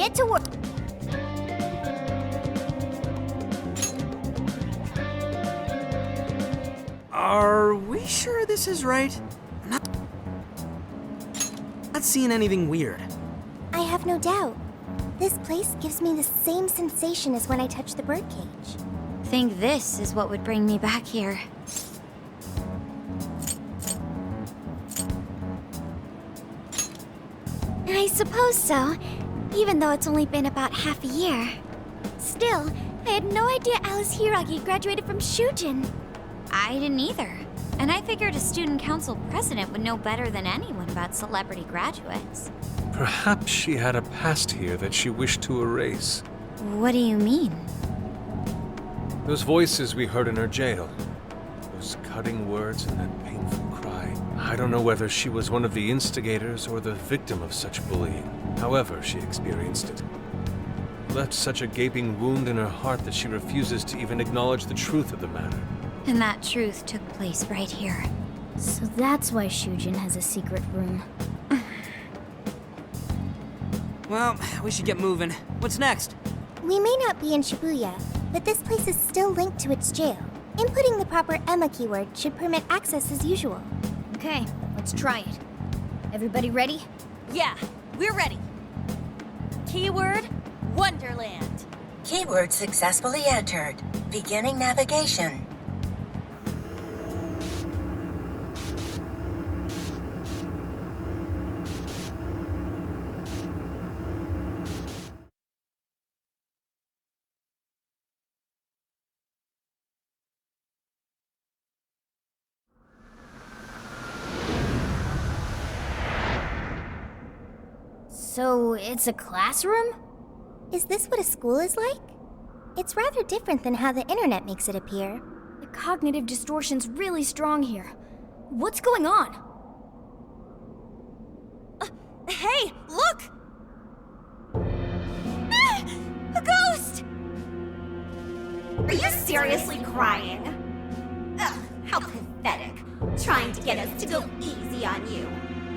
get to work. Are we sure this is right? I'm not seeing anything weird. I have no doubt. This place gives me the same sensation as when I touch the birdcage. Think this is what would bring me back here. I suppose so, even though it's only been about half a year. Still, I had no idea Alice Hiragi graduated from Shujin. I didn't either. And I figured a student council president would know better than anyone about celebrity graduates. Perhaps she had a past here that she wished to erase. What do you mean? Those voices we heard in her jail. Those cutting words and that painful cry. I don't know whether she was one of the instigators or the victim of such bullying. However she experienced it. It left such a gaping wound in her heart that she refuses to even acknowledge the truth of the matter. And that truth took place right here. So that's why Shujin has a secret room. Well, we should get moving. What's next? We may not be in Shibuya, but this place is still linked to its jail. Inputting the proper Emma keyword should permit access as usual. Okay, let's try it. Everybody ready? Yeah, we're ready. Keyword, Wonderland. Keyword successfully entered. Beginning navigation. So, it's a classroom? Is this what a school is like? It's rather different than how the internet makes it appear. The cognitive distortion's really strong here. What's going on? Hey, look! Ah, a ghost! Are you seriously crying? Ugh, how pathetic. Trying to get us to go easy on you.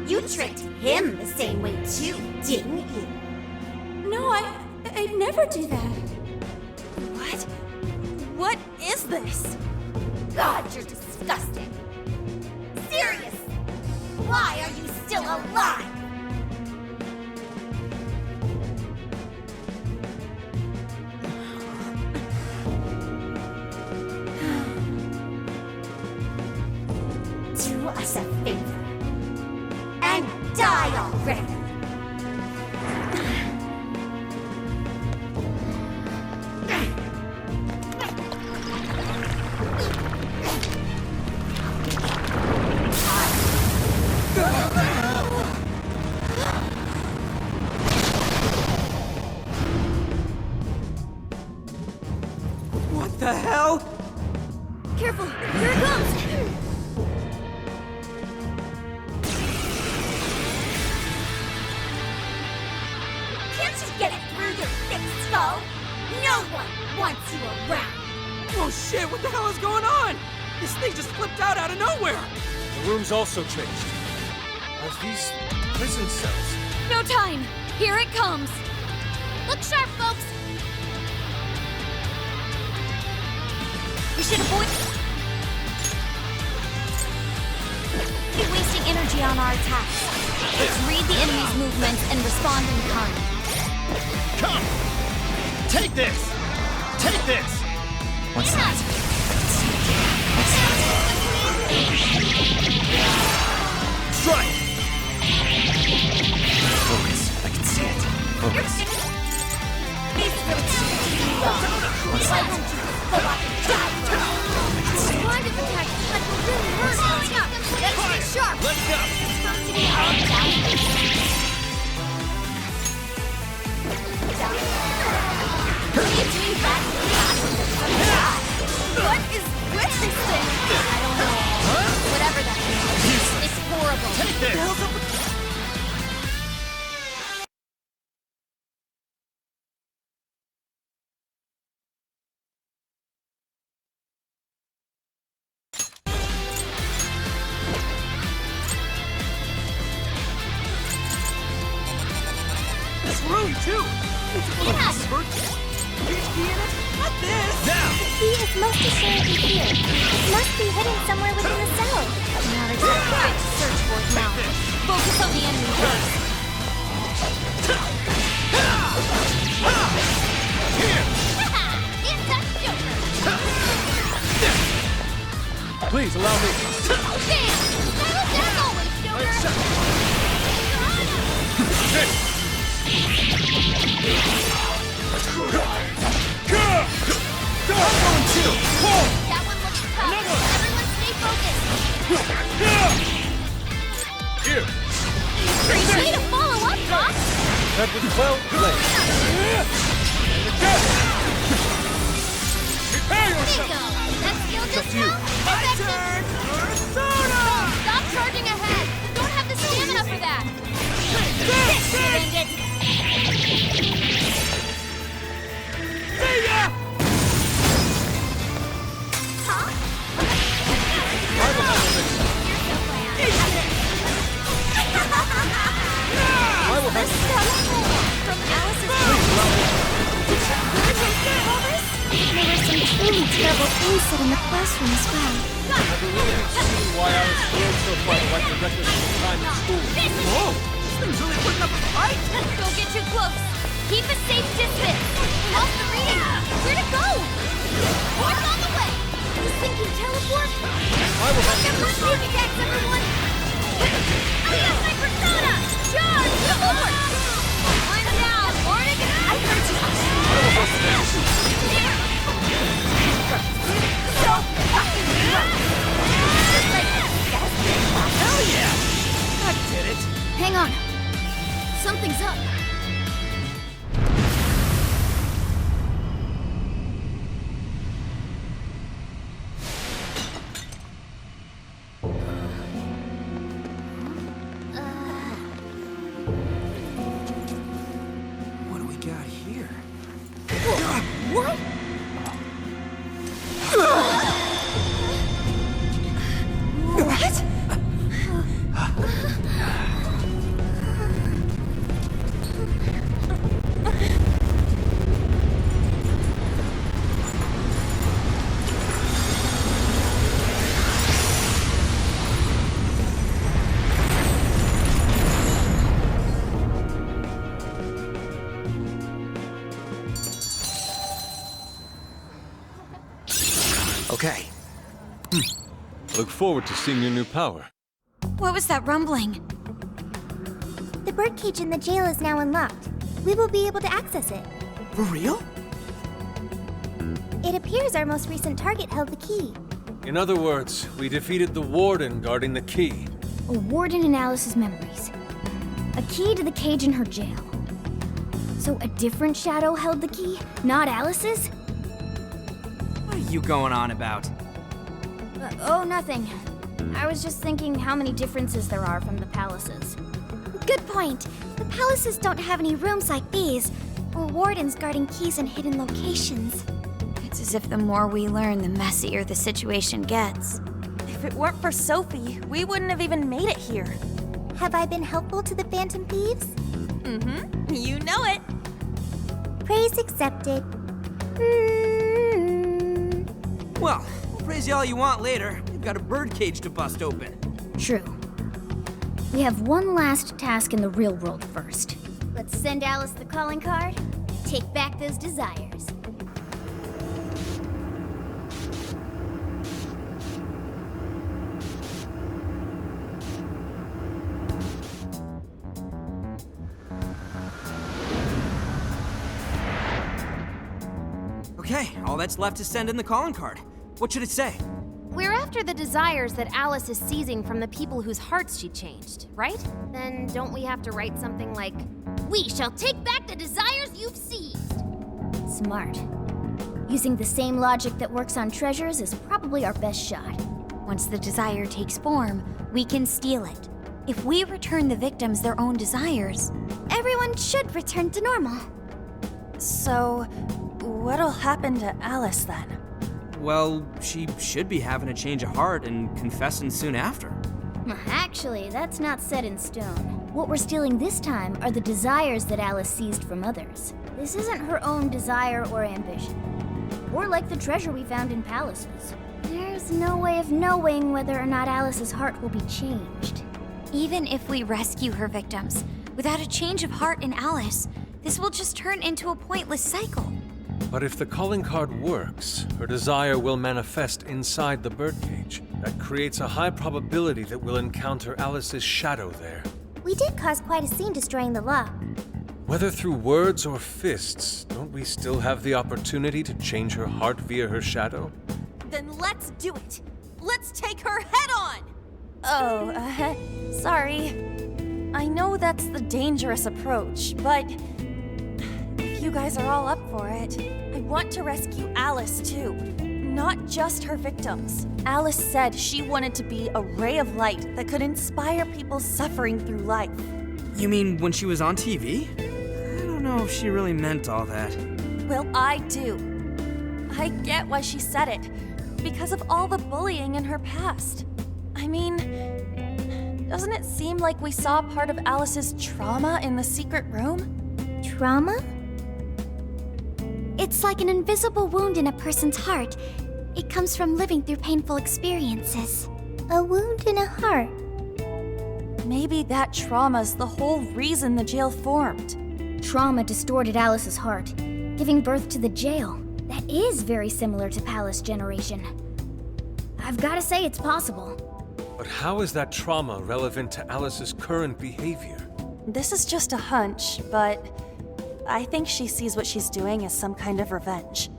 You tricked him the same way too, didn't you? No, I'd never do that. What? What is this? God, you're disgusting. Serious? Why are you still alive? Do us a favor. And die already! What the hell? Careful, here it comes! Get it through your thick skull! No one wants you around! Oh shit, what the hell is going on? This thing just flipped out of nowhere! The room's also changed. Are these prison cells? No time! Here it comes! Look sharp, folks! We should avoid... Keep wasting energy on our attacks. Let's read the enemy's movements and respond in kind. Come! Take this! Take this! What's that? Strike! Focus. I can see it. Focus. What's that? Blinded attack like we're really hurt. Going up. Let's stay sharp. Let's go! What is with this thing? I don't know. Whatever that is. It's horrible. Take this! This room, too! Huge key in it? Not this! Now! The key is most assuredly here. It must be hidden somewhere within the cell. Now there's no point to search for it now. Focus on the enemy first. Please allow me. That one looks tough. Everyone stay focused. Here. Way to follow up, Fox. That was well played. Prepare yourself. Bingo. That skill just you. now? Effective. Stop charging ahead. You don't have the stamina for that. Dang it. I will have From Alice's There were some truly terrible things said in the classroom as well. I believe you've seen why I was thrilled so far to wipe the record of time in school. Whoa! This thing's really putting up a fight! Don't get too close. Keep a safe distance. Lost the reading. Where to go? What's on the way? This thing can teleport? I will have Get my sneak attacks, everyone! I got my persona! Charge! Forward! One down. More to go. I heard you. Here. So fucking right. Hell yeah! That did it! Hang on. Something's up. What do we got here? What? Okay. Look forward to seeing your new power. What was that rumbling? The birdcage in the jail is now unlocked. We will be able to access it. For real? It appears our most recent target held the key. In other words, we defeated the warden guarding the key. A warden in Alice's memories. A key to the cage in her jail. So a different shadow held the key, not Alice's? What are you going on about? Oh, nothing. I was just thinking how many differences there are from the palaces. Good point. The palaces don't have any rooms like these, or wardens guarding keys in hidden locations. It's as if the more we learn, the messier the situation gets. If it weren't for Sophie, we wouldn't have even made it here. Have I been helpful to the Phantom Thieves? Mm-hmm. You know it. Praise accepted. Well, we'll praise you all you want later. We've got a birdcage to bust open. True. We have one last task in the real world first. Let's send Alice the calling card, take back those desires. Okay, all that's left is send in the calling card. What should it say? We're after the desires that Alice is seizing from the people whose hearts she changed, right? Then don't we have to write something like, "We shall take back the desires you've seized"? Smart. Using the same logic that works on treasures is probably our best shot. Once the desire takes form, we can steal it. If we return the victims their own desires, Everyone should return to normal. So, what'll happen to Alice then? Well, she should be having a change of heart and confessing soon after. Actually, that's not set in stone. What we're stealing this time are the desires that Alice seized from others. This isn't her own desire or ambition. Or like the treasure we found in palaces. There's no way of knowing whether or not Alice's heart will be changed. Even if we rescue her victims, without a change of heart in Alice, this will just turn into a pointless cycle. But if the calling card works, her desire will manifest inside the birdcage. That creates a high probability that we'll encounter Alice's shadow there. We did cause quite a scene destroying the lock. Whether through words or fists, don't we still have the opportunity to change her heart via her shadow? Then let's do it. Let's take her head on! Oh, sorry. I know that's the dangerous approach, but if you guys are all up for it, I want to rescue Alice too. Not just her victims. Alice said she wanted to be a ray of light that could inspire people suffering through life. You mean when she was on TV? I don't know if she really meant all that. Well, I do. I get why she said it. Because of all the bullying in her past. I mean, doesn't it seem like we saw part of Alice's trauma in the secret room? Trauma? It's like an invisible wound in a person's heart. It comes from living through painful experiences. A wound in a heart. Maybe that trauma's the whole reason the jail formed. Trauma distorted Alice's heart, giving birth to the jail. That is very similar to Palace Generation. I've gotta say it's possible. But how is that trauma relevant to Alice's current behavior? This is just a hunch, but I think she sees what she's doing as some kind of revenge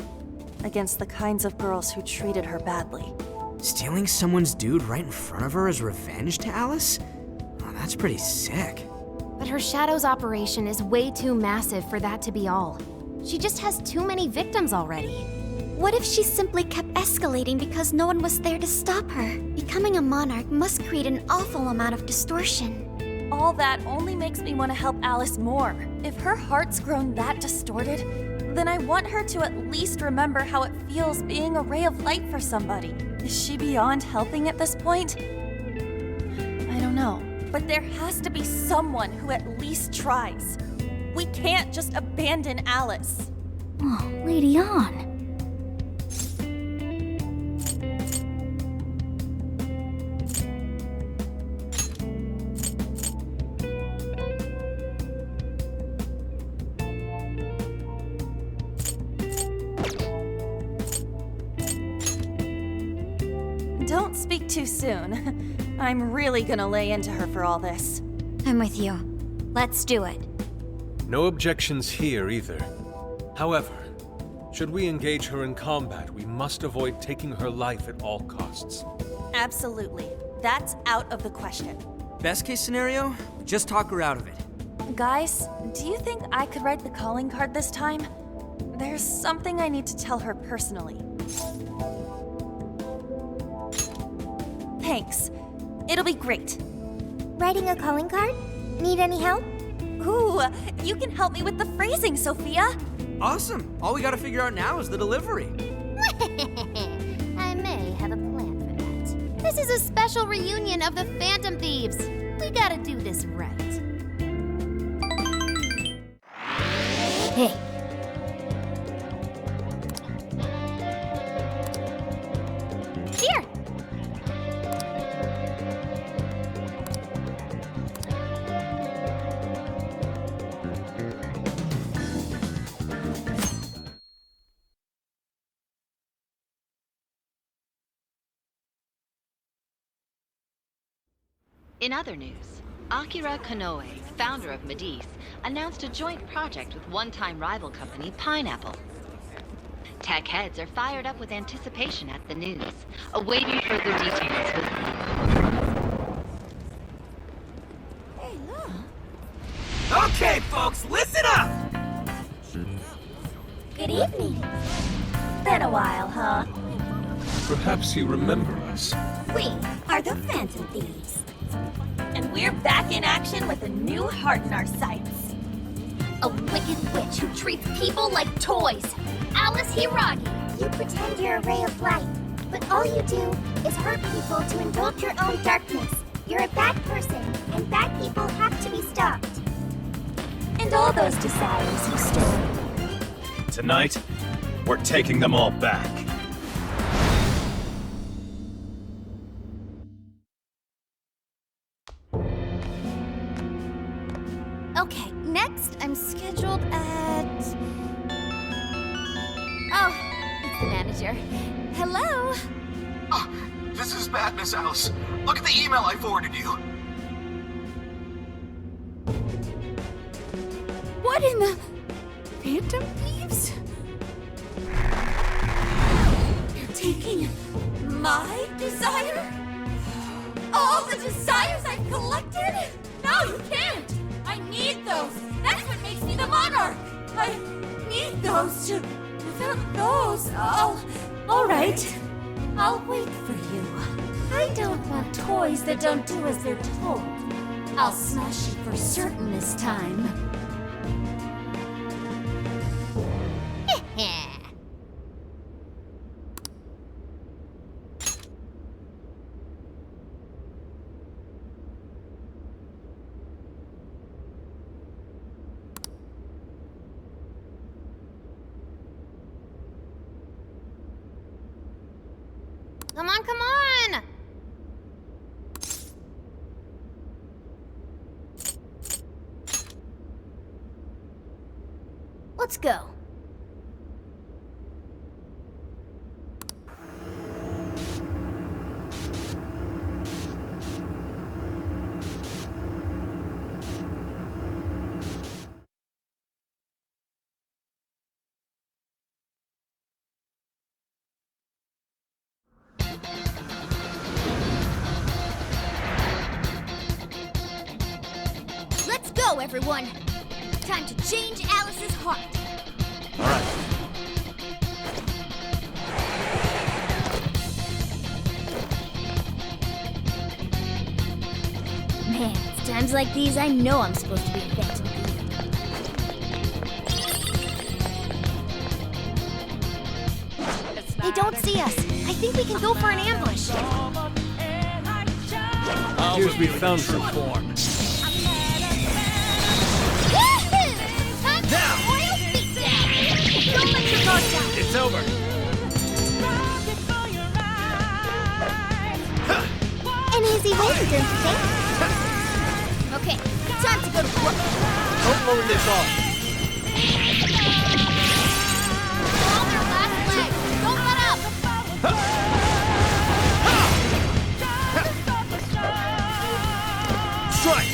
against the kinds of girls who treated her badly. Stealing someone's dude right in front of her as revenge to Alice? Oh, that's pretty sick. But her shadow's operation is way too massive for that to be all. She just has too many victims already. What if she simply kept escalating because no one was there to stop her? Becoming a monarch must create an awful amount of distortion. All that only makes me want to help Alice more. If her heart's grown that distorted, then I want her to at least remember how it feels being a ray of light for somebody. Is she beyond helping at this point? I don't know. But there has to be someone who at least tries. We can't just abandon Alice. Oh, Lady On. Don't speak too soon. I'm really gonna lay into her for all this. I'm with you. Let's do it. No objections here either. However, should we engage her in combat, we must avoid taking her life at all costs. Absolutely. That's out of the question. Best case scenario, just talk her out of it. Guys, do you think I could write the calling card this time? There's something I need to tell her personally. Thanks. It'll be great. Writing a calling card? Need any help? Ooh, you can help me with the phrasing, Sophia. Awesome. All we gotta figure out now is the delivery. I may have a plan for that. This is a special reunion of the Phantom Thieves. We gotta do this right. Hey. Here! In other news, Akira Konoe, founder of Medice, announced a joint project with one-time rival company Pineapple. Tech heads are fired up with anticipation at the news, awaiting further details with... Hey, look. Okay, folks, listen up! Good evening. Been a while, huh? Perhaps you remember us. We are the Phantom Thieves. And we're back in action with a new heart in our sights. A wicked witch who treats people like toys. Alice Hiragi. You pretend you're a ray of light, but all you do is hurt people to indulge your own darkness. You're a bad person, and bad people have to be stopped. And all those desires you stole. Tonight, we're taking them all back. Okay, next I'm scheduled at... Oh, it's the manager. Hello? Oh, this is bad, Miss Alice. Look at the email I forwarded you. What in the... Phantom Thieves? You're taking my desire? All the desires I've collected? No, you can't! I need those! That's what makes me the monarch! I need those to... Without those, all right. I'll wait for you. I don't want toys that don't do as they're told. I'll smash it for certain this time. Come on, come on! Let's go. Let's go, everyone! Time to change Alice's heart. All right. Man, it's times like these I know I'm supposed to be a phantom thief. They don't see us. I think we can go for an ambush. Here's we found some form. Now! Royal feet down! Don't let your guard down! It's over. An easy way to entertain. Okay, time to go to work. Don't lower this off. On their last leg! Don't let up! Strike!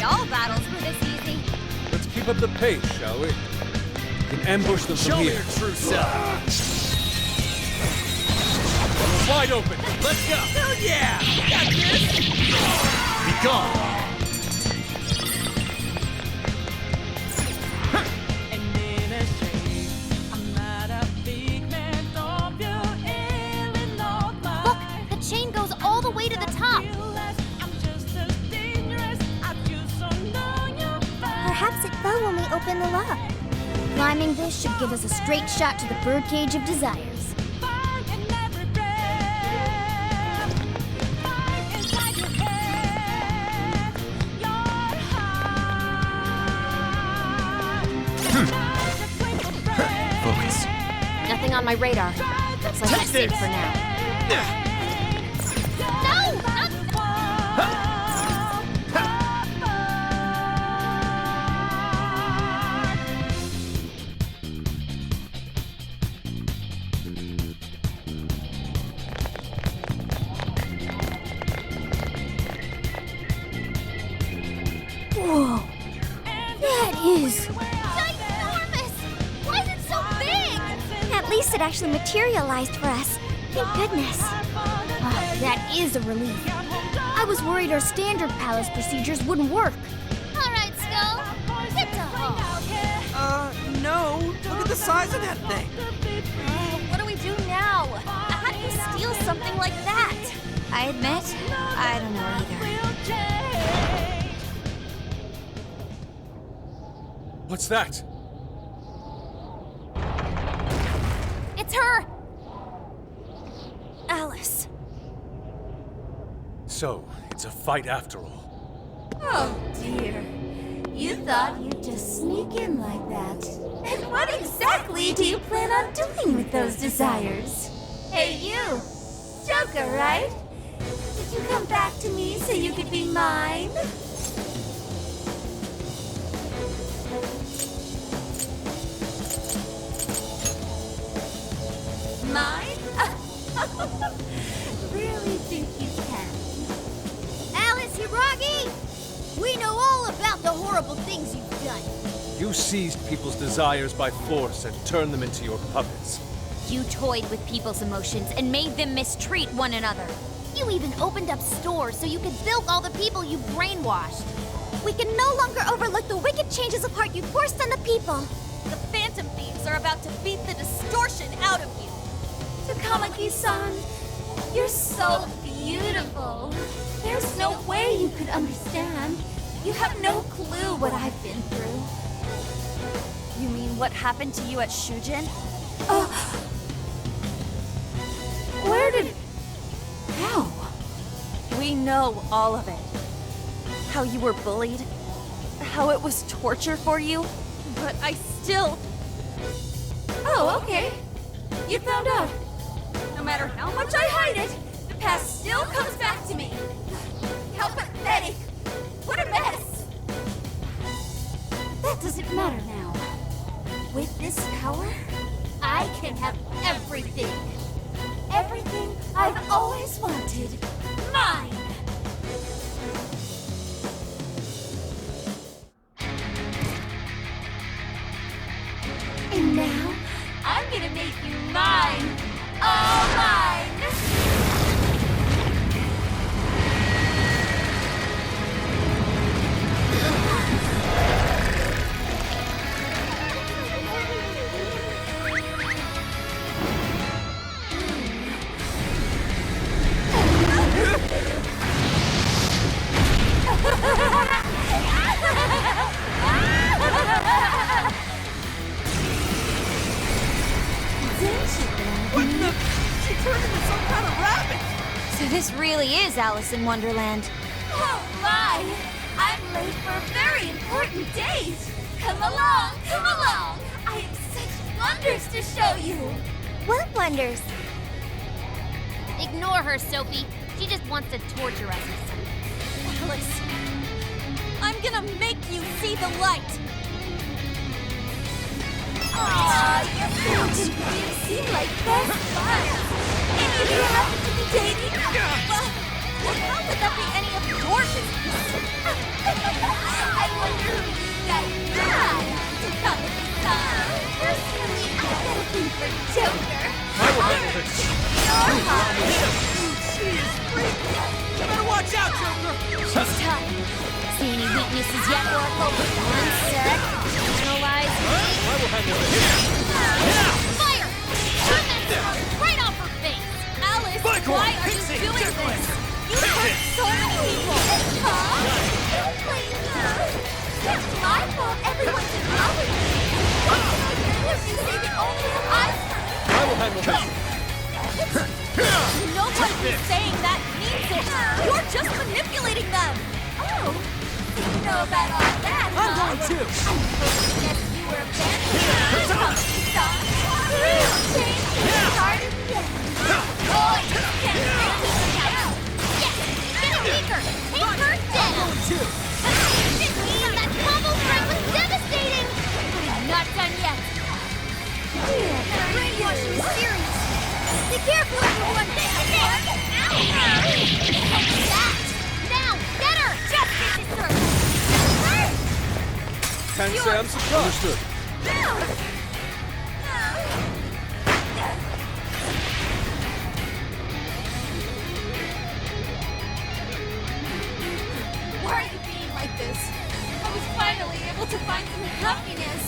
All battles were this easy. Let's keep up the pace, shall we? We can ambush them from here. Show me your true self. Wide open. Let's go. Oh yeah! Got this! Be gone! Look, the chain goes all the way to the top. Perhaps it fell when we opened the lock. Climbing this should give us a straight shot to the birdcage of desires. Focus. Nothing on my radar. Looks like I'm safe for now. Whoa. That is... Ginormous! Why is it so big? At least it actually materialized for us. Thank goodness. That is a relief. I was worried our standard palace procedures wouldn't work. All right, Skull. Get to home. No. Look at the size of that thing. What do we do now? How do you steal something like that? I admit, I don't know either. What's that? It's her! Alice. So, it's a fight after all. Oh dear. You thought you'd just sneak in like that. And what exactly do you plan on doing with those desires? Hey you! Joker, right? Did you come back to me so you could be mine? Mine? Really think you can? Alice Hiragi! We know all about the horrible things you've done. You seized people's desires by force and turned them into your puppets. You toyed with people's emotions and made them mistreat one another. You even opened up stores so you could bilk all the people you brainwashed. We can no longer overlook the wicked changes of heart you forced on the people. The Phantom Thieves are about to beat the distortion out of you. Takamaki-san, you're so beautiful. There's no way you could understand. You have no clue what I've been through. You mean what happened to you at Shujin? Where did... How? We know all of it. How you were bullied, how it was torture for you, but I still... Oh, okay. You found out. No matter how much I hide it, the past still comes back to me. How pathetic. What a mess. That doesn't matter now. With this power, I can have everything. Everything I've always wanted. Mine! And now, I'm gonna make you mine! All mine! What the? She turned into some kind of rabbit! So this really is Alice in Wonderland. Oh my! I'm late for a very important date! Come along, come along! I have such wonders to show you! What wonders? Ignore her, Sophie. She just wants to torture us or something. Alice, I'm gonna make you see the light! Aww, you two can seem like best buds! Any of you happen to be dating? Well, how could that be any of your business? I wonder who you guys are! Takamaki-san! Personally, I got a thing for Joker! I will handle this! You're hot! She is freaky. You better watch out, Joker. She's tough. See any weaknesses yet, Oracle? One sec. Analyze me. I will handle this! Fire! Turn that smoke right off her face! Alice, Michael, why are you Pixie, doing Declan. this? You hurt so many people! Don't blame me! It's my fault everyone's in love with me! What can I do if you say the only have eyes for me? I will handle this! Nobody is saying that means it! You're just manipulating them! Oh, you know about all that, huh? I'm going too. I'm supposed to guess you were a band. Change started again. Oh, say I'm surprised. Understood. Why are you being like this? I was finally able to find some happiness.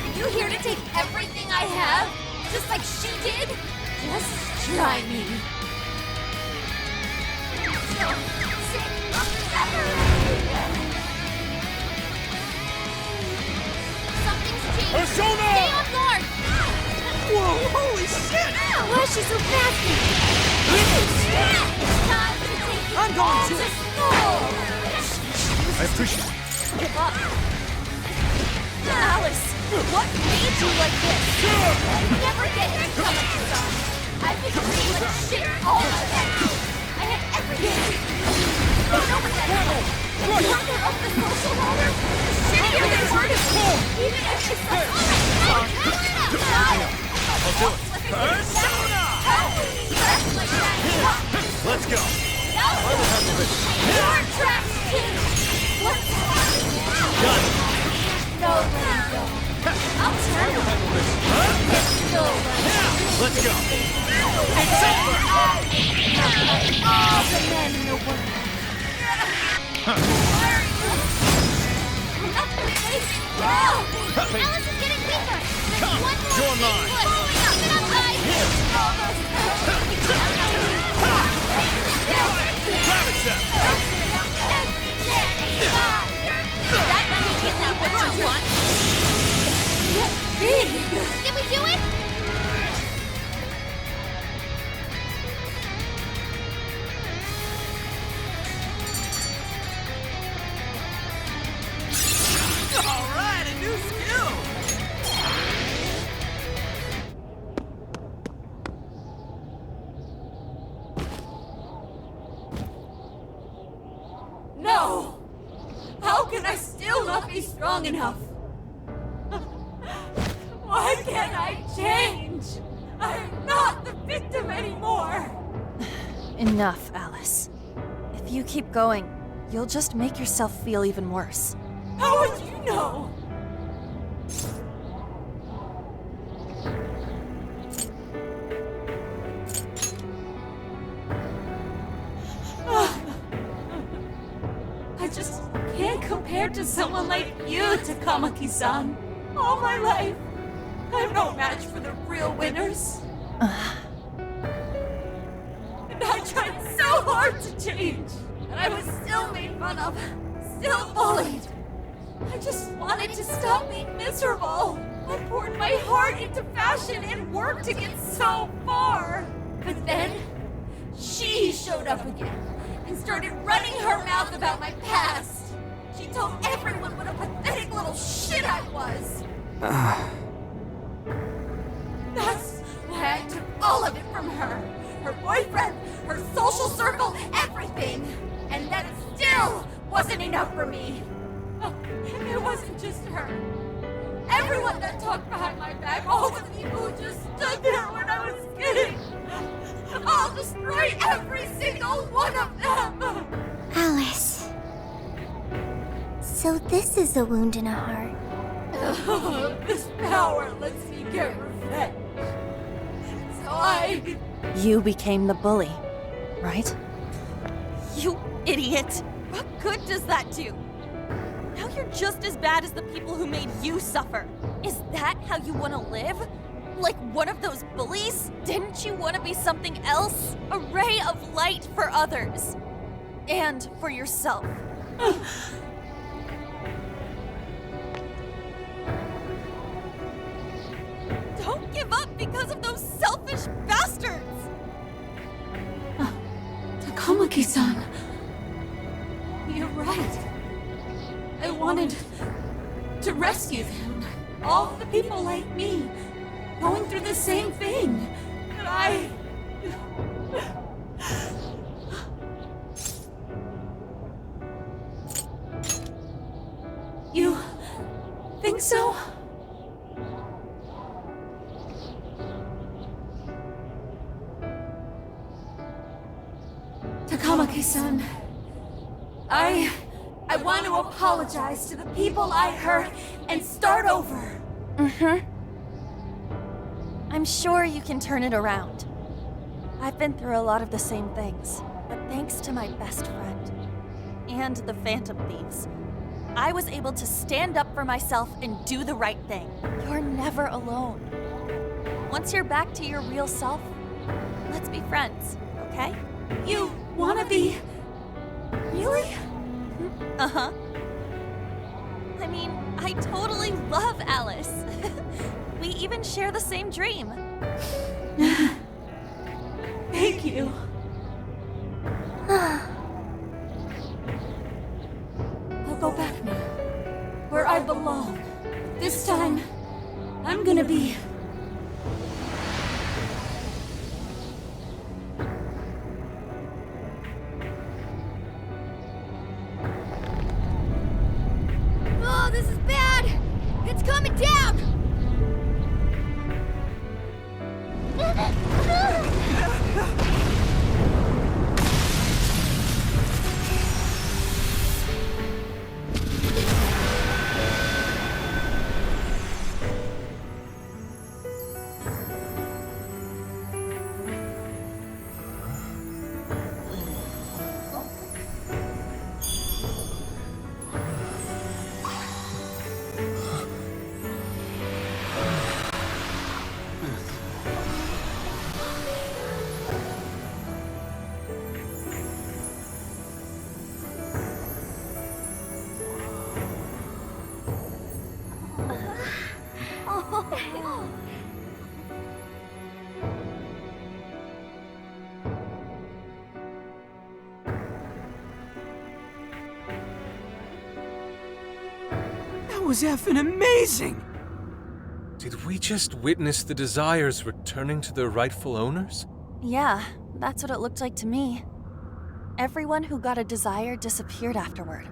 Are you here to take everything I have? Just like she did? Just try me. Something's changed. Persona! Stay on guard! Whoa, holy shit! Why is she so fast? Time to take you I'm going all to. school. I appreciate it. Give up. Alice, what made you like this? Never get to come at the sun. I've been treated like shit all my life. I had everything. You know what that is. The further up the social ladder, the shittier they were to me. Even if it's the I'll do it. Persona! Let's go. No! I will handle this. You're trapped, kid! What's Done. No, let go. I'll turn I will handle this. No, let Let's go. It's over! All the men in the world. Why are you? I'm not doing anything wrong! Alice is getting weaker! There's Come, one more you're big mine. push! Get up, guys! Grab it, Seth. That doesn't get that what you want. Did we do it? All right, a new skill. No! How can I still not be strong enough? Why can't I change? I'm not the victim anymore! Enough, Alice. If you keep going, you'll just make yourself feel even worse. How would you know? I just can't compare to someone like you, Takamaki-san. All my life, I'm no match for the real winners. And I tried so hard to change, and I was still made fun of, still bullied. I just wanted to stop being miserable. I poured my heart into fashion and worked to get so far. But then, she showed up again and started running her mouth about my past. She told everyone what a pathetic little shit I was. That's why I took all of it from her. Her boyfriend, her social circle, everything. And that still wasn't enough for me. It wasn't just her. Everyone that talked behind my back, all the people who just stood there when I was kidding. I'll destroy every single one of them! Alice. So this is a wound in a heart. This power lets me get revenge. So You became the bully, right? You idiot! What good does that do? Now you're just as bad as the people who made you suffer. Is that how you want to live? Like one of those bullies? Didn't you want to be something else? A ray of light for others. And for yourself. Don't give up because of those selfish bastards! Takamaki-san. You're right. I wanted to rescue them. All the people like me, going through the same thing. But I... You think so? Takamaki-san, I I want to apologize to the people I hurt and start over. I'm sure you can turn it around. I've been through a lot of the same things, but thanks to my best friend and the Phantom Thieves, I was able to stand up for myself and do the right thing. You're never alone. Once you're back to your real self, let's be friends, okay? You wanna be... Really? Uh-huh. I mean, I totally love Alice. We even share the same dream. Thank you. I'll go back now, where I belong. This time, I'm gonna be... Oh, this is bad! It's coming down! That was effing amazing! Did we just witness the desires returning to their rightful owners? Yeah, that's what it looked like to me. Everyone who got a desire disappeared afterward.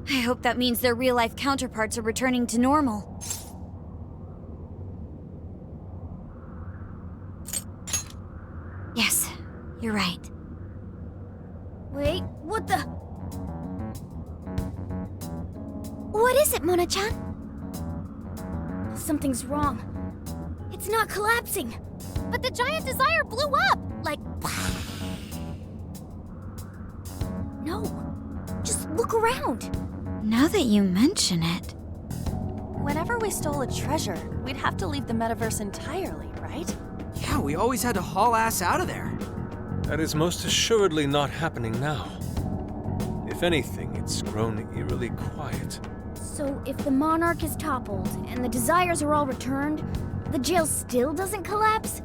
I hope that means their real-life counterparts are returning to normal. Yes, you're right. Wait, what the... What is it, Mona-chan? Something's wrong. It's not collapsing. But the giant desire blew up! Like... No. Just look around. Now that you mention it... Whenever we stole a treasure, we'd have to leave the metaverse entirely, right? Yeah, we always had to haul ass out of there. That is most assuredly not happening now. If anything, it's grown eerily quiet. So if the monarch is toppled and the desires are all returned, the jail still doesn't collapse?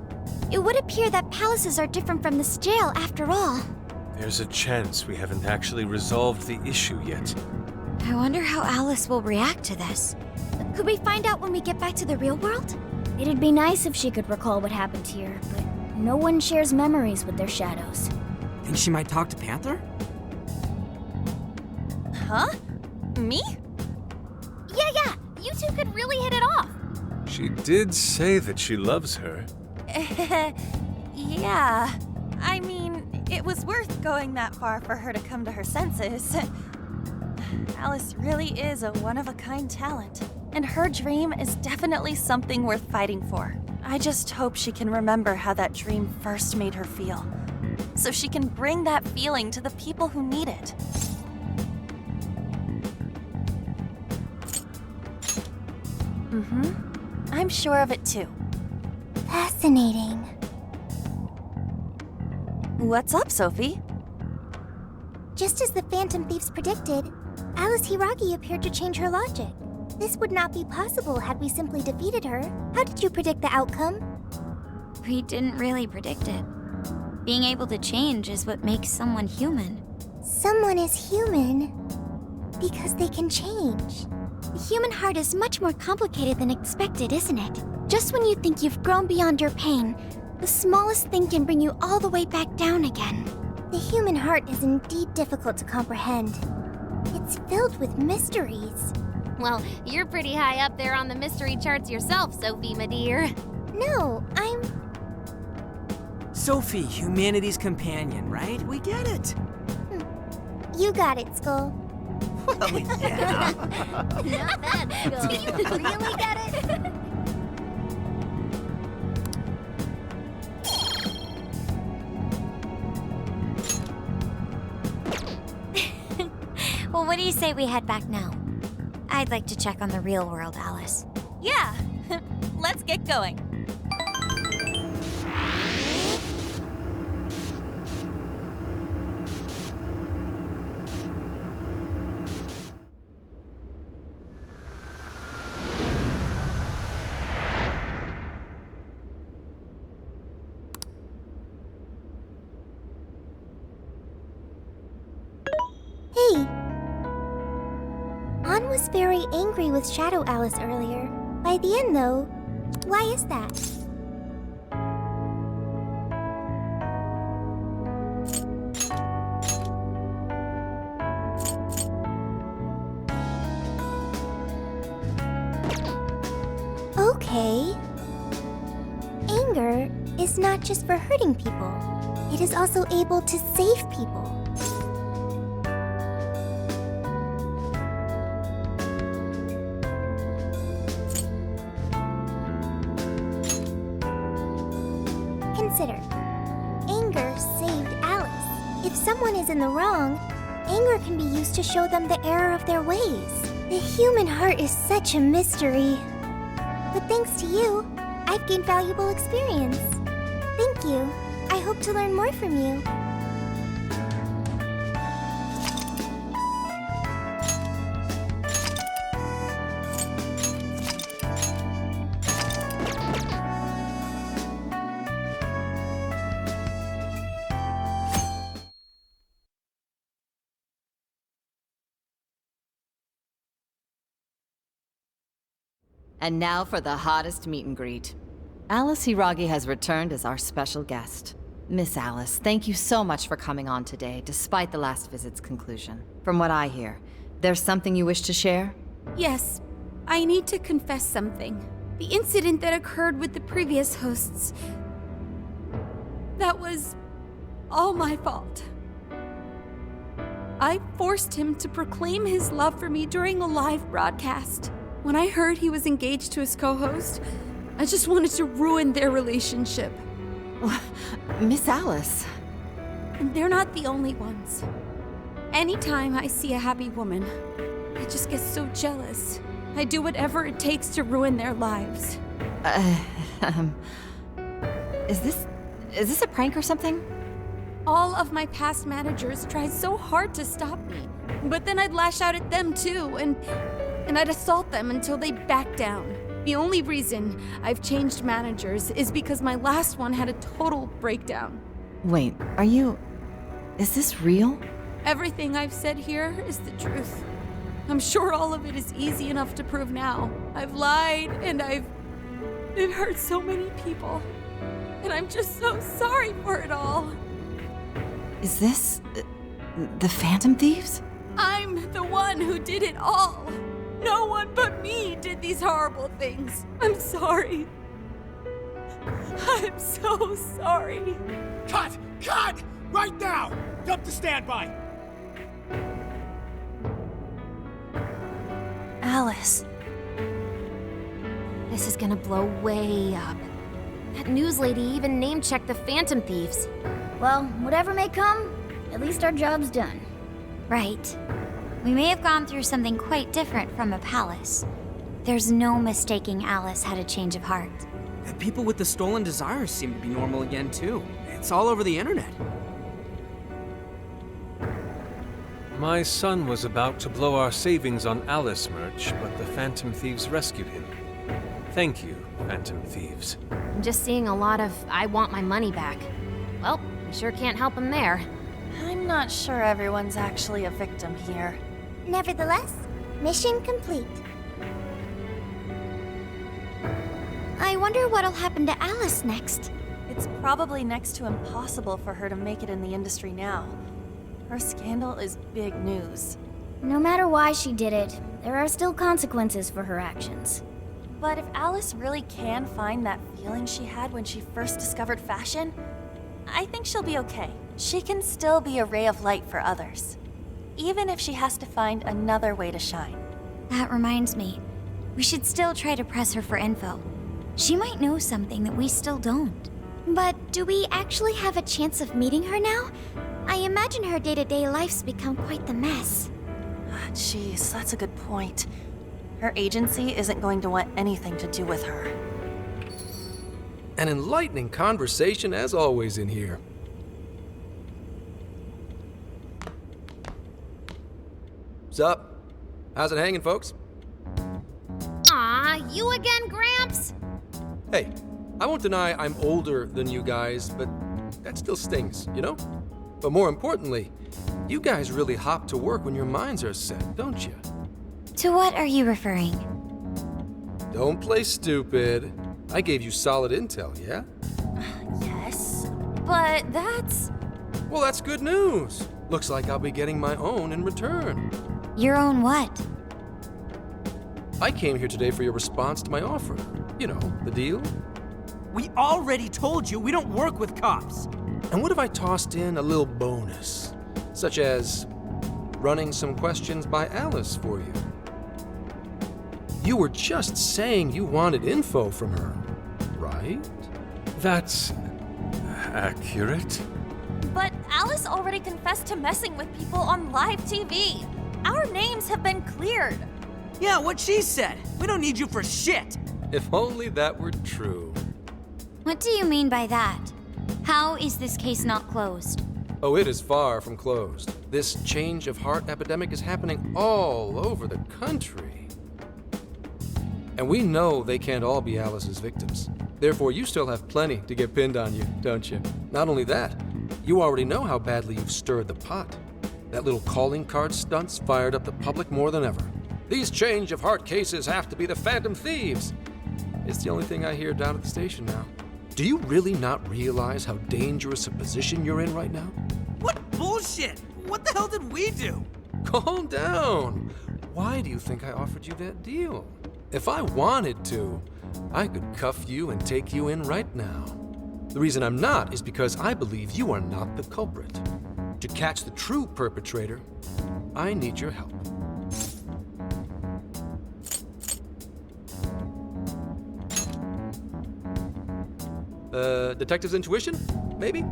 It would appear that palaces are different from this jail after all. There's a chance we haven't actually resolved the issue yet. I wonder how Alice will react to this. Could we find out when we get back to the real world? It'd be nice if she could recall what happened here, but no one shares memories with their shadows. Think she might talk to Panther? Huh? Me? Yeah, you two could really hit it off. She did say that she loves her. Yeah. I mean, it was worth going that far for her to come to her senses. Alice really is a one-of-a-kind talent, and her dream is definitely something worth fighting for. I just hope she can remember how that dream first made her feel, so she can bring that feeling to the people who need it. I'm sure of it too. Fascinating. What's up, Sophie? Just as the Phantom Thieves predicted, Alice Hiragi appeared to change her logic. This would not be possible had we simply defeated her. How did you predict the outcome? We didn't really predict it. Being able to change is what makes someone human. Someone is human because they can change. The human heart is much more complicated than expected, isn't it? Just when you think you've grown beyond your pain, the smallest thing can bring you all the way back down again. The human heart is indeed difficult to comprehend. It's filled with mysteries. Well, you're pretty high up there on the mystery charts yourself, Sophie, my dear. No, I'm... Sophie, humanity's companion, right? We get it. You got it, Skull. Well, yeah. Not that skull. Do you really get it? Well, what do you say we head back now? I'd like to check on the real world, Alice. Yeah, let's get going. Hey! Ann was very angry with Shadow Alice earlier. By the end, though, why is that? Okay. Anger is not just for hurting people. It is also able to save people. Consider. Anger saved Alice. If someone is in the wrong, anger can be used to show them the error of their ways. The human heart is such a mystery. But thanks to you, I've gained valuable experience. Thank you. I hope to learn more from you. And now for the hottest meet and greet. Alice Hiragi has returned as our special guest. Miss Alice, thank you so much for coming on today, despite the last visit's conclusion. From what I hear, there's something you wish to share? Yes, I need to confess something. The incident that occurred with the previous hosts. That was all my fault. I forced him to proclaim his love for me during a live broadcast. When I heard he was engaged to his co-host, I just wanted to ruin their relationship. Miss Alice. And they're not the only ones. Anytime I see a happy woman, I just get so jealous. I do whatever it takes to ruin their lives. Is this a prank or something? All of my past managers tried so hard to stop me, but then I'd lash out at them too, and I'd assault them until they backed down. The only reason I've changed managers is because my last one had a total breakdown. Wait, is this real? Everything I've said here is the truth. I'm sure all of it is easy enough to prove now. I've lied, and I've hurt so many people. And I'm just so sorry for it all. Is this the Phantom Thieves? I'm the one who did it all. No one but me did these horrible things. I'm sorry. I'm so sorry. Cut! Cut! Right now! Jump to standby! Alice. This is gonna blow way up. That news lady even name-checked the Phantom Thieves. Well, whatever may come, at least our job's done. Right. We may have gone through something quite different from a palace. There's no mistaking Alice had a change of heart. The people with the stolen desires seem to be normal again, too. It's all over the internet. My son was about to blow our savings on Alice merch, but the Phantom Thieves rescued him. Thank you, Phantom Thieves. I'm just seeing a lot of I want my money back. Well, we sure can't help him there. I'm not sure everyone's actually a victim here. Nevertheless, mission complete. I wonder what'll happen to Alice next. It's probably next to impossible for her to make it in the industry now. Her scandal is big news. No matter why she did it, there are still consequences for her actions. But if Alice really can find that feeling she had when she first discovered fashion, I think she'll be okay. She can still be a ray of light for others. even if she has to find another way to shine. That reminds me, we should still try to press her for info. She might know something that we still don't. But do we actually have a chance of meeting her now? I imagine her day-to-day life's become quite the mess. Jeez, that's a good point. Her agency isn't going to want anything to do with her. An enlightening conversation as always in here. What's up? How's it hanging, folks? Aw, you again, Gramps? Hey, I won't deny I'm older than you guys, but that still stings, you know? But more importantly, you guys really hop to work when your minds are set, don't you? To what are you referring? Don't play stupid. I gave you solid intel, yeah? Yes, but that's... Well, that's good news. Looks like I'll be getting my own in return. Your own what? I came here today for your response to my offer. You know, the deal. We already told you we don't work with cops. And what if I tossed in a little bonus? Such as running some questions by Alice for you. You were just saying you wanted info from her, right? That's accurate. But Alice already confessed to messing with people on live TV. Our names have been cleared. Yeah, what she said. We don't need you for shit. If only that were true. What do you mean by that? How is this case not closed? Oh, it is far from closed. This change of heart epidemic is happening all over the country. And we know they can't all be Alice's victims. Therefore, you still have plenty to get pinned on you, don't you? Not only that, you already know how badly you've stirred the pot. That little calling card stunt's fired up the public more than ever. These change of heart cases have to be the Phantom Thieves. It's the only thing I hear down at the station now. Do you really not realize how dangerous a position you're in right now? What bullshit? What the hell did we do? Calm down. Why do you think I offered you that deal? If I wanted to, I could cuff you and take you in right now. The reason I'm not is because I believe you are not the culprit. To catch the true perpetrator, I need your help. Detective's intuition? Maybe?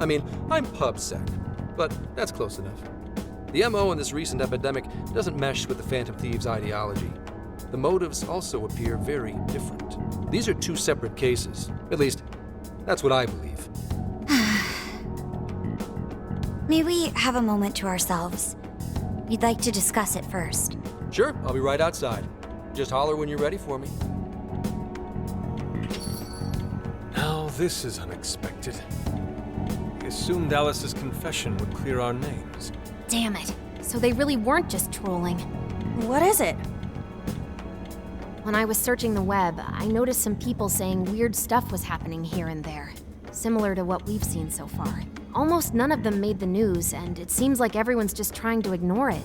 I mean, I'm PubSec, but that's close enough. The MO in this recent epidemic doesn't mesh with the Phantom Thieves' ideology. The motives also appear very different. These are two separate cases. At least, that's what I believe. May we have a moment to ourselves? We'd like to discuss it first. Sure, I'll be right outside. Just holler when you're ready for me. Now this is unexpected. We assumed Alice's confession would clear our names. Damn it. So they really weren't just trolling. What is it? When I was searching the web, I noticed some people saying weird stuff was happening here and there, similar to what we've seen so far. Almost none of them made the news, and it seems like everyone's just trying to ignore it.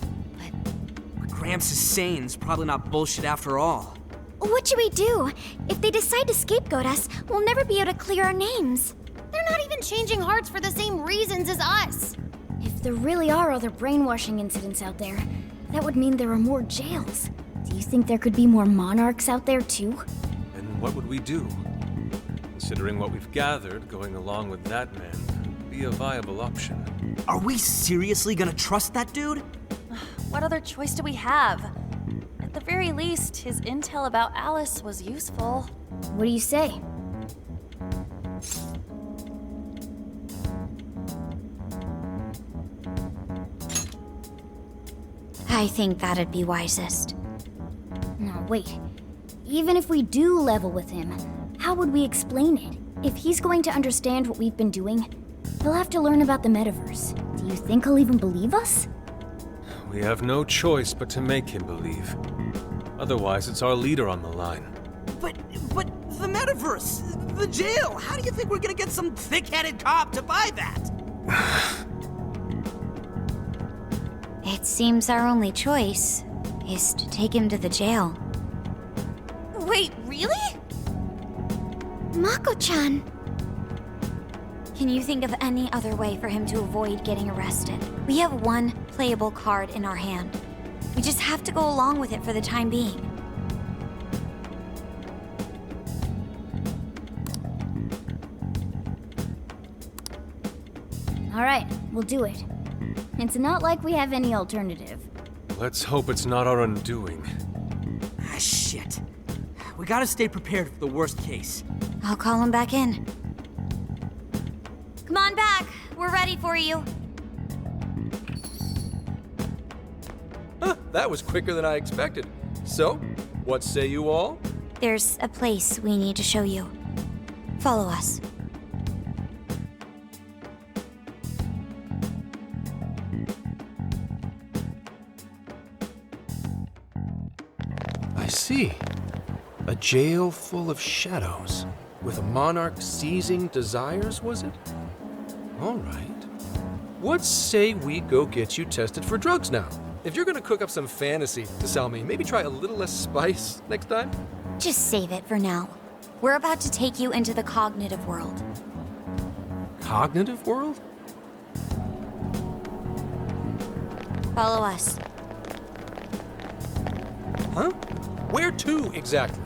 What Gramps is saying is probably not bullshit after all. What should we do? If they decide to scapegoat us, we'll never be able to clear our names. They're not even changing hearts for the same reasons as us. If there really are other brainwashing incidents out there, that would mean there are more jails. Do you think there could be more monarchs out there too? And what would we do? Considering what we've gathered, going along with that man could be a viable option. Are we seriously gonna trust that dude? What other choice do we have? At the very least, his intel about Alice was useful. What do you say? I think that'd be wisest. No, wait. Even if we do level with him, how would we explain it? If he's going to understand what we've been doing, he'll have to learn about the metaverse. Do you think he'll even believe us? We have no choice but to make him believe. Otherwise, it's our leader on the line. But the metaverse, the jail, how do you think we're gonna get some thick-headed cop to buy that? It seems our only choice is to take him to the jail. Wait, really? Mako-chan! Can you think of any other way for him to avoid getting arrested? We have one playable card in our hand. We just have to go along with it for the time being. All right, we'll do it. It's not like we have any alternative. Let's hope it's not our undoing. Ah, shit. We gotta stay prepared for the worst case. I'll call him back in. Come on back. We're ready for you. Huh, that was quicker than I expected. So, what say you all? There's a place we need to show you. Follow us. I see. A jail full of shadows. With a monarch seizing desires, was it? All right. What say we go get you tested for drugs now? If you're gonna cook up some fantasy to sell me, maybe try a little less spice next time? Just save it for now. We're about to take you into the cognitive world. Cognitive world? Follow us. Huh? Where to, exactly?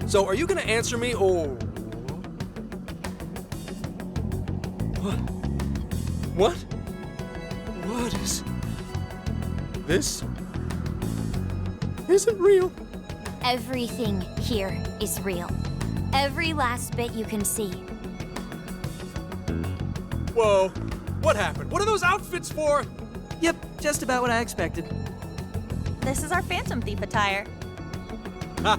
So, are you gonna answer me, or... What? What is... This... isn't real. Everything here is real. Every last bit you can see. Whoa. What happened? What are those outfits for? Yep, just about what I expected. This is our Phantom Thief attire. Ha!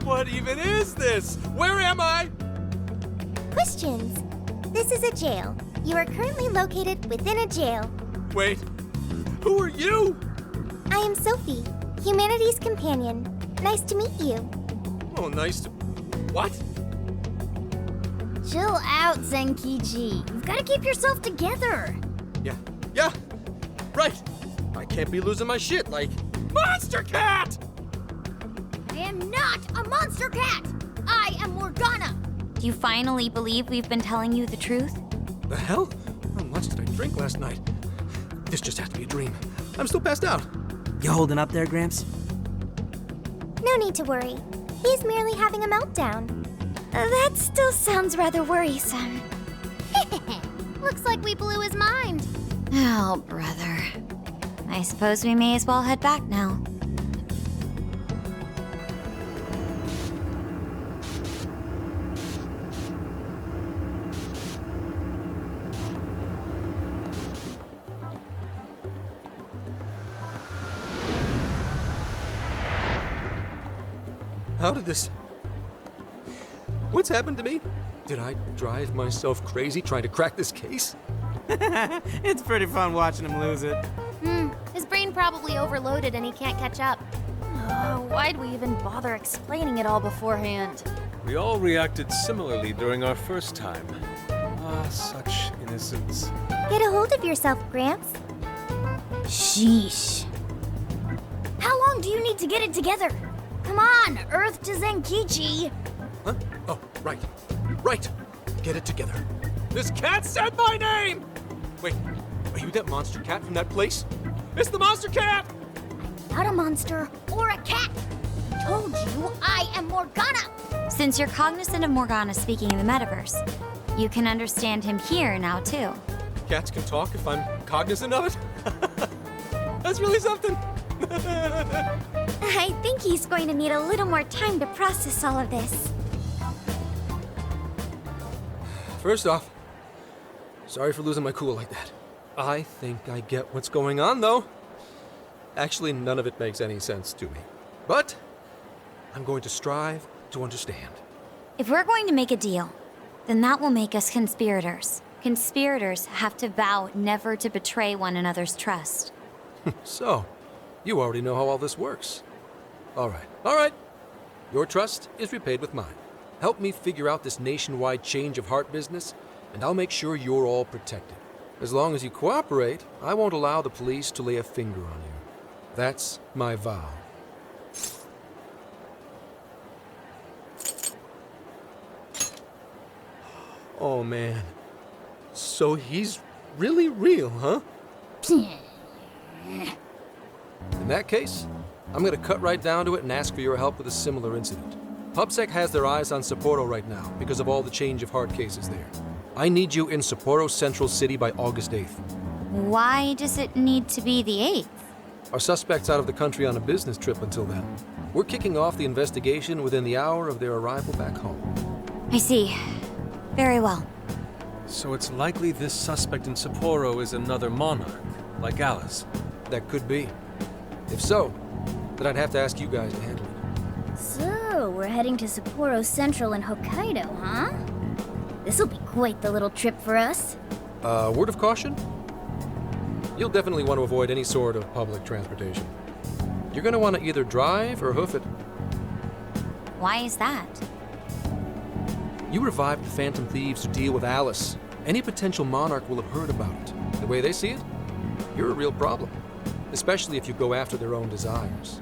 What even is this? Where am I? Questions. This is a jail. You are currently located within a jail. Wait. Who are you? I am Sophie, humanity's companion. Nice to meet you. Oh, nice to... What? Chill out, Zenkichi. You've got to keep yourself together. Yeah. Right. I can't be losing my shit like... Monster Cat! I am not a monster cat! I am Morgana! Do you finally believe we've been telling you the truth? The hell? How much did I drink last night? This just has to be a dream. I'm still passed out. You holding up there, Gramps? No need to worry. He's merely having a meltdown. That still sounds rather worrisome. Looks like we blew his mind. Oh, brother. I suppose we may as well head back now. How did this... What's happened to me? Did I drive myself crazy trying to crack this case? It's pretty fun watching him lose it. His brain probably overloaded and he can't catch up. Why'd we even bother explaining it all beforehand? We all reacted similarly during our first time. Ah, such innocence. Get a hold of yourself, Gramps. Sheesh. How long do you need to get it together? Come on, Earth to Zenkichi. Huh? Oh, right. Right. Get it together. This cat said my name! Wait, are you that monster cat from that place? It's the monster cat! I'm not a monster or a cat. I told you I am Morgana. Since you're cognizant of Morgana speaking in the metaverse, you can understand him here now, too. Cats can talk if I'm cognizant of it? That's really something. I think he's going to need a little more time to process all of this. First off, sorry for losing my cool like that. I think I get what's going on, though. Actually, none of it makes any sense to me. But I'm going to strive to understand. If we're going to make a deal, then that will make us conspirators. Conspirators have to vow never to betray one another's trust. So, you already know how all this works. All right. Your trust is repaid with mine. Help me figure out this nationwide change of heart business, and I'll make sure you're all protected. As long as you cooperate, I won't allow the police to lay a finger on you. That's my vow. Oh, man. So he's really real, huh? In that case, I'm gonna cut right down to it and ask for your help with a similar incident. PubSec has their eyes on Sapporo right now because of all the change of heart cases there. I need you in Sapporo Central City by August 8th. Why does it need to be the 8th? Our suspect's out of the country on a business trip until then. We're kicking off the investigation within the hour of their arrival back home. I see. Very well. So it's likely this suspect in Sapporo is another monarch, like Alice. That could be. If so, then I'd have to ask you guys to handle it. So, we're heading to Sapporo Central in Hokkaido, huh? This'll be quite the little trip for us. Word of caution? You'll definitely want to avoid any sort of public transportation. You're gonna want to either drive or hoof it. Why is that? You revived the Phantom Thieves to deal with Alice. Any potential monarch will have heard about it. The way they see it, you're a real problem. Especially if you go after their own desires.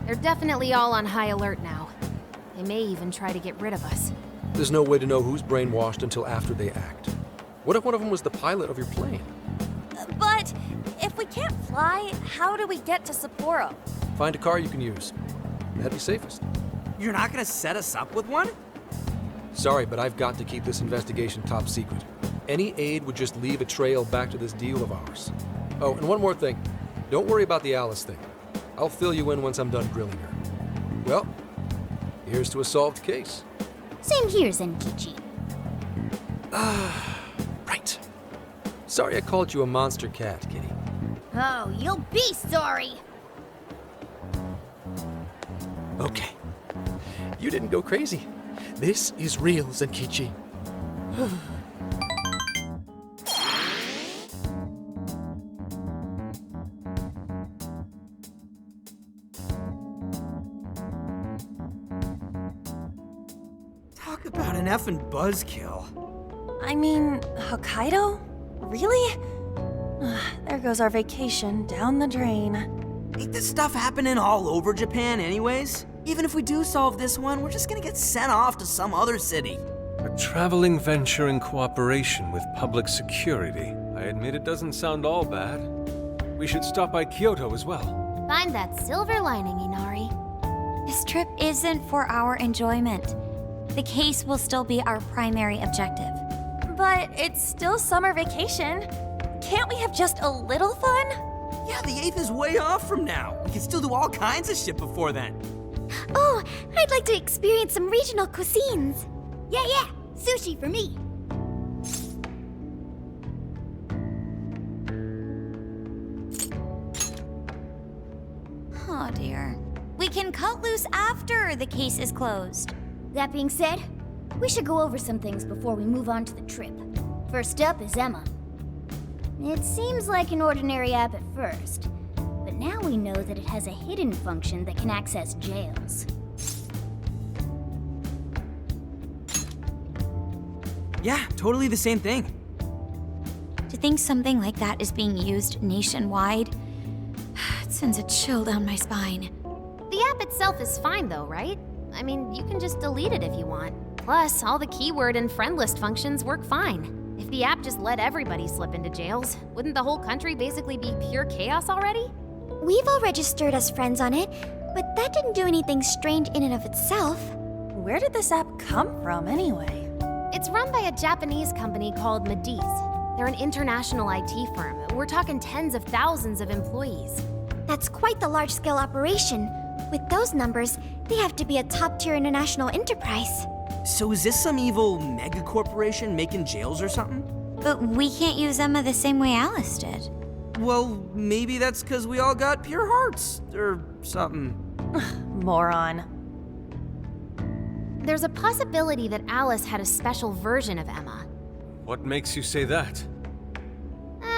They're definitely all on high alert now. They may even try to get rid of us. There's no way to know who's brainwashed until after they act. What if one of them was the pilot of your plane? But if we can't fly, how do we get to Sapporo? Find a car you can use. That'd be safest. You're not gonna set us up with one? Sorry, but I've got to keep this investigation top secret. Any aid would just leave a trail back to this deal of ours. Oh, and one more thing. Don't worry about the Alice thing. I'll fill you in once I'm done grilling her. Well, here's to a solved case. Same here, Zenkichi. Right. Sorry I called you a monster cat, kitty. Oh, you'll be sorry! Okay. You didn't go crazy. This is real, Zenkichi. Talk about an effing buzzkill. I mean, Hokkaido? Really? There goes our vacation down the drain. Ain't this stuff happening all over Japan anyways? Even if we do solve this one, we're just gonna get sent off to some other city. A traveling venture in cooperation with public security. I admit it doesn't sound all bad. We should stop by Kyoto as well. Find that silver lining, Inari. This trip isn't for our enjoyment. The case will still be our primary objective. But it's still summer vacation. Can't we have just a little fun? Yeah, the 8th is way off from now. We can still do all kinds of shit before then. Oh, I'd like to experience some regional cuisines. Yeah, sushi for me. Oh dear. We can cut loose after the case is closed. That being said, we should go over some things before we move on to the trip. First up is Emma. It seems like an ordinary app at first, but now we know that it has a hidden function that can access jails. Yeah, totally the same thing. To think something like that is being used nationwide, it sends a chill down my spine. The app itself is fine though, right? I mean, you can just delete it if you want. Plus, all the keyword and friend list functions work fine. If the app just let everybody slip into jails, wouldn't the whole country basically be pure chaos already? We've all registered as friends on it, but that didn't do anything strange in and of itself. Where did this app come from anyway? It's run by a Japanese company called Medis. They're an international IT firm. We're talking tens of thousands of employees. That's quite the large-scale operation. With those numbers, they have to be a top-tier international enterprise. So is this some evil mega corporation making jails or something? But we can't use Emma the same way Alice did. Well, maybe that's because we all got pure hearts, or something. Moron. There's a possibility that Alice had a special version of Emma. What makes you say that?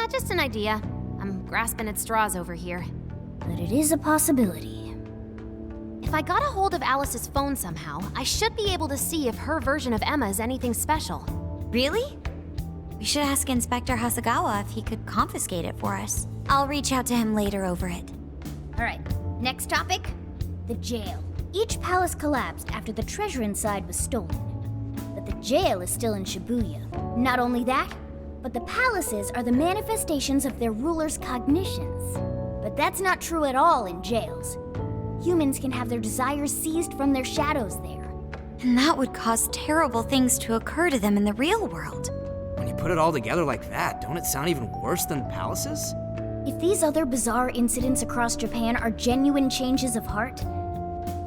Just an idea. I'm grasping at straws over here. But it is a possibility. If I got a hold of Alice's phone somehow, I should be able to see if her version of Emma is anything special. Really? We should ask Inspector Hasagawa if he could confiscate it for us. I'll reach out to him later over it. Alright, next topic. The jail. Each palace collapsed after the treasure inside was stolen. But the jail is still in Shibuya. Not only that, but the palaces are the manifestations of their rulers' cognitions. But that's not true at all in jails. Humans can have their desires seized from their shadows there. And that would cause terrible things to occur to them in the real world. When you put it all together like that, don't it sound even worse than palaces? If these other bizarre incidents across Japan are genuine changes of heart,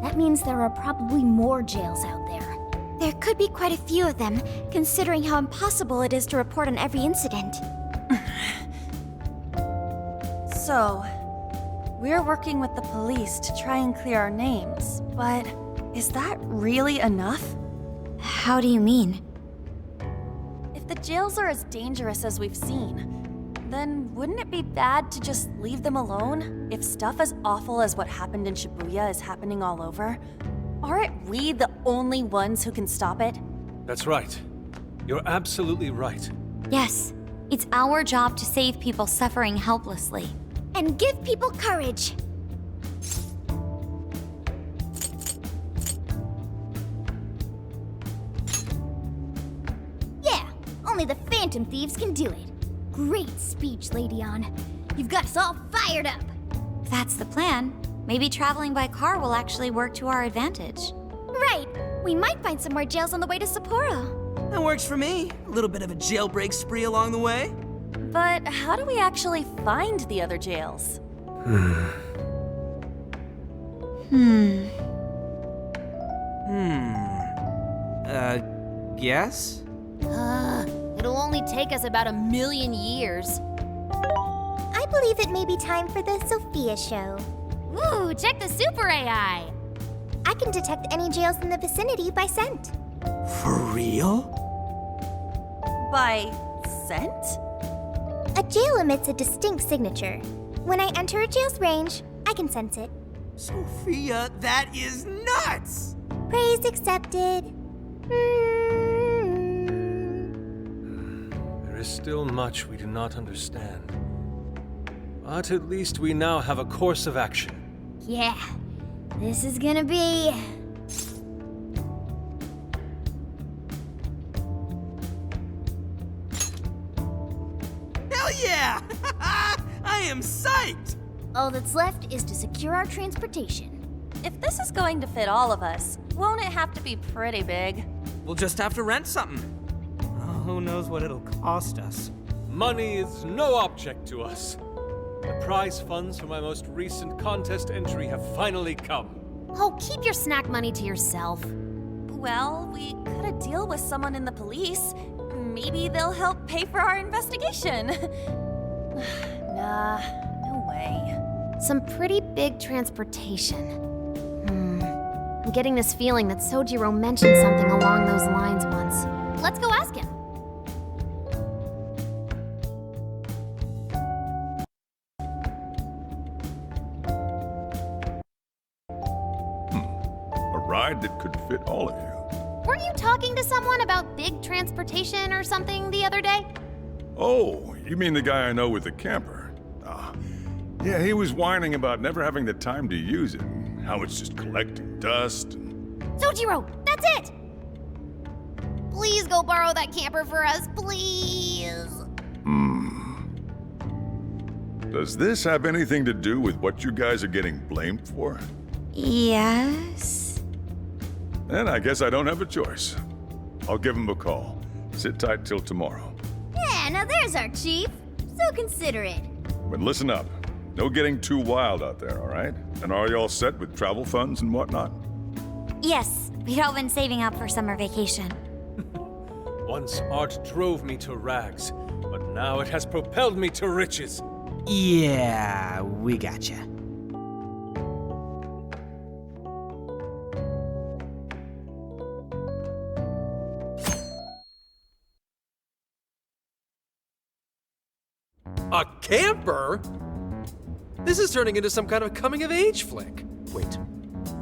that means there are probably more jails out there. There could be quite a few of them, considering how impossible it is to report on every incident. So, we're working with the police to try and clear our names, but is that really enough? How do you mean? If the jails are as dangerous as we've seen, then wouldn't it be bad to just leave them alone if stuff as awful as what happened in Shibuya is happening all over? Aren't we the only ones who can stop it? That's right. You're absolutely right. Yes, it's our job to save people suffering helplessly. And give people courage. Yeah, only the Phantom Thieves can do it. Great speech, Lady On. You've got us all fired up. If that's the plan, maybe traveling by car will actually work to our advantage. Right. We might find some more jails on the way to Sapporo. That works for me. A little bit of a jailbreak spree along the way. But how do we actually find the other jails? Guess? It'll only take us about 1,000,000 years. I believe it may be time for the Sophia show. Ooh, check the super AI! I can detect any jails in the vicinity by scent. For real? By scent? A jail emits a distinct signature. When I enter a jail's range, I can sense it. Sophia, that is nuts! Praise accepted. There is still much we do not understand. But at least we now have a course of action. Yeah, this is gonna be... Hell yeah! I am psyched! All that's left is to secure our transportation. If this is going to fit all of us, won't it have to be pretty big? We'll just have to rent something. Oh, who knows what it'll cost us. Money is no object to us. The prize funds for my most recent contest entry have finally come. Oh, keep your snack money to yourself. Well, we could a deal with someone in the police. Maybe they'll help pay for our investigation. Nah, no way. Some pretty big transportation. I'm getting this feeling that Sojiro mentioned something along those lines once. Let's go ask him. A ride that could fit all of you. Weren't you talking to someone about big transportation or something the other day? Oh, you mean the guy I know with the camper? Yeah, he was whining about never having the time to use it, and how it's just collecting dust and... Sojiro, that's it! Please go borrow that camper for us, please. Does this have anything to do with what you guys are getting blamed for? Yes. Then I guess I don't have a choice. I'll give him a call. Sit tight till tomorrow. Yeah, now there's our chief. So considerate. But listen up. No getting too wild out there, all right? And are you all set with travel funds and whatnot? Yes, we'd all been saving up for summer vacation. Once art drove me to rags, but now it has propelled me to riches. Yeah, we gotcha. A camper? This is turning into some kind of coming-of-age flick. Wait,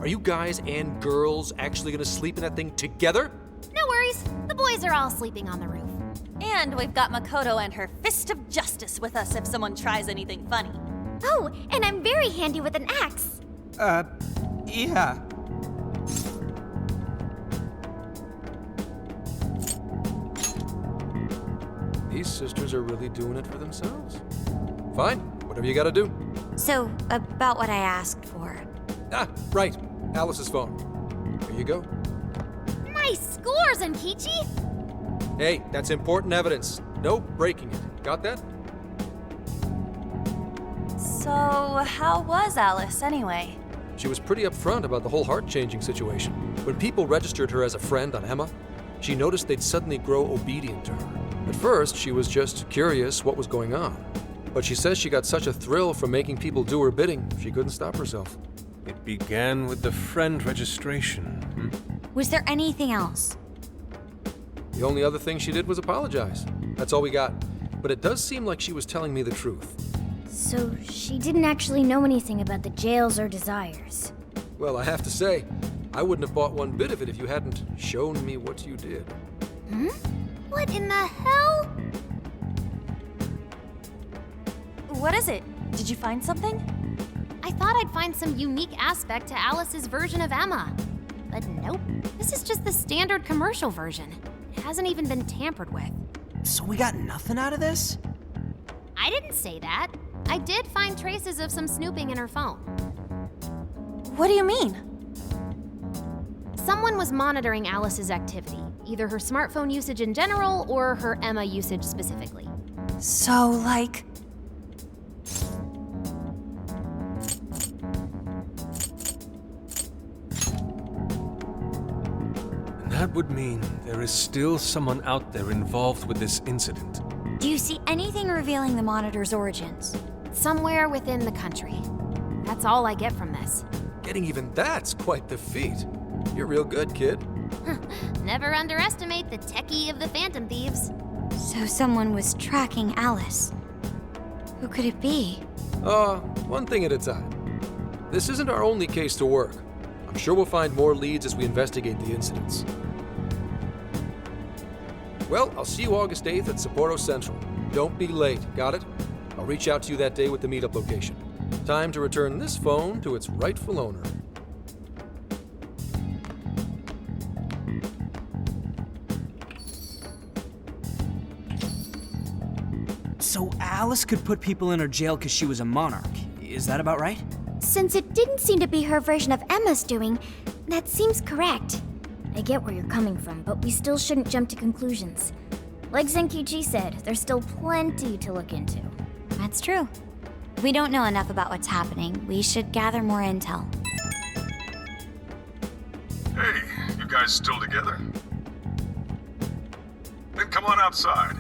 Are you guys and girls actually gonna sleep in that thing together? No worries. The boys are all sleeping on the roof. And we've got Makoto and her fist of justice with us if someone tries anything funny. Oh, and I'm very handy with an axe. Yeah. These sisters are really doing it for themselves. Fine, whatever you gotta do. So, about what I asked for. Ah, right. Alice's phone. Here you go. Nice scores, Enkichi! Hey, that's important evidence. No breaking it. Got that? So, how was Alice anyway? She was pretty upfront about the whole heart-changing situation. When people registered her as a friend on Emma, she noticed they'd suddenly grow obedient to her. At first, she was just curious what was going on. But she says she got such a thrill from making people do her bidding, she couldn't stop herself. It began with the friend registration. Was there anything else? The only other thing she did was apologize. That's all we got. But it does seem like she was telling me the truth. So she didn't actually know anything about the jails or desires. Well, I have to say, I wouldn't have bought one bit of it if you hadn't shown me what you did. What in the hell? What is it? Did you find something? I thought I'd find some unique aspect to Alice's version of Emma. But nope, this is just the standard commercial version. It hasn't even been tampered with. So we got nothing out of this? I didn't say that. I did find traces of some snooping in her phone. What do you mean? Someone was monitoring Alice's activity, either her smartphone usage in general or her Emma usage specifically. So, like... And that would mean there is still someone out there involved with this incident. Do you see anything revealing the monitor's origins? Somewhere within the country. That's all I get from this. Getting even that's quite the feat. You're real good, kid. Never underestimate the techie of the Phantom Thieves. So someone was tracking Alice. Who could it be? One thing at a time. This isn't our only case to work. I'm sure we'll find more leads as we investigate the incidents. Well, I'll see you August 8th at Sapporo Central. Don't be late, got it? I'll reach out to you that day with the meetup location. Time to return this phone to its rightful owner. So Alice could put people in her jail because she was a monarch. Is that about right? Since it didn't seem to be her version of Emma's doing, that seems correct. I get where you're coming from, but we still shouldn't jump to conclusions. Like Zenkichi said, there's still plenty to look into. That's true. We don't know enough about what's happening. We should gather more intel. Hey, you guys still together? Then come on outside.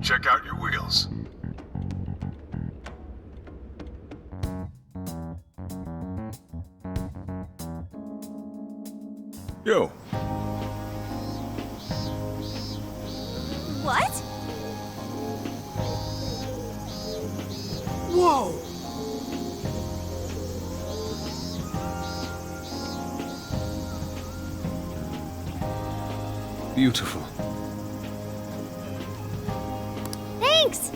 Check out your wheels. Yo. What? Whoa! Beautiful. Thanks!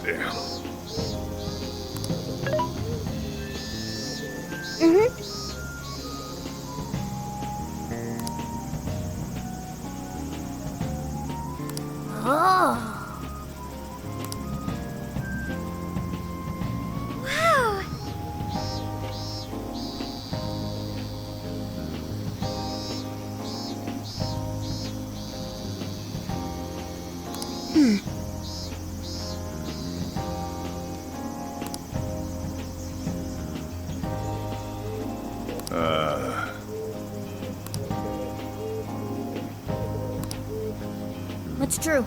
Damn. Oh. Wow! It's true.